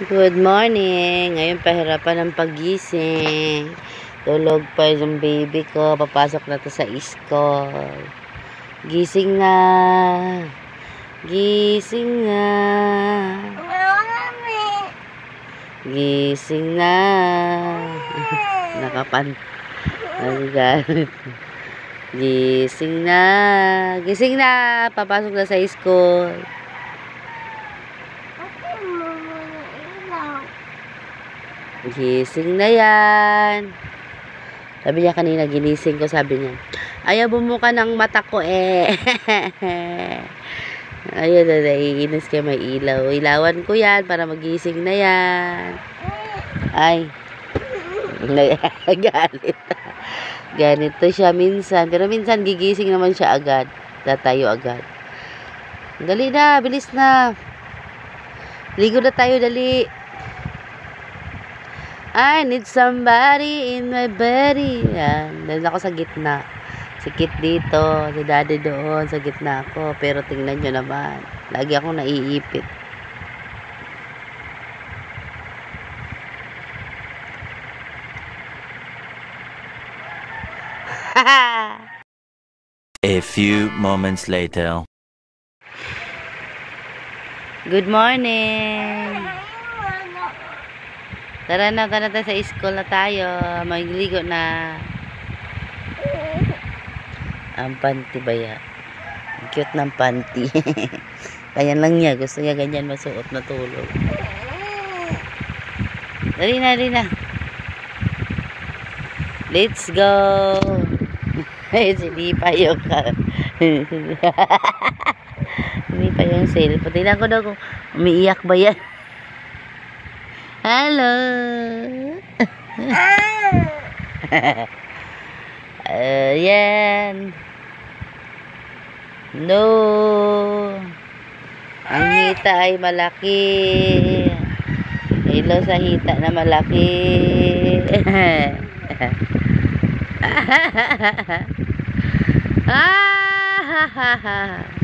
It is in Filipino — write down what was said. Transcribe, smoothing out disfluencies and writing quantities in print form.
Good morning. Ngayon pahirapan ng paggising. Tulog pa yung baby ko. Papasok na to sa school. Gising na. Gising na. Gising na. Nakapan. Nagalit. Gising na. Gising na. Papasok na sa school. Gising na yan. Sabi niya kanina, ginising ko, sabi niya, ayaw bumuka ng mata ko eh. Ayun na, naiinis kayo, may ilaw. Ilawan ko yan para magising na yan. Ay. Galit. Ganito siya minsan. Pero minsan gigising naman siya agad. Tatayo agad. Dali na, bilis na. Ligo na tayo, dali. I need somebody in my body. Yan. Dahil ako sa gitna. Si Kit dito. Si Daddy doon. Sa gitna ako. Pero tingnan nyo naman. Lagi akong naiipit. A few moments later. Good morning. Tara na tayo sa school na tayo. Magligo na. Ang panty ba yan? Ang cute ng panty. Kaya lang niya. Gusto niya ganyan masuot na tulog. Dali na, dali na. Let's go. Hindi pa yung hindi pa yung cellphone. Tingnan ko daw kung umiiyak ba yan. Hello. Ayan. No. Ang hita ay malaki. Hello sa hita na malaki. Ah, ha, ha, ha.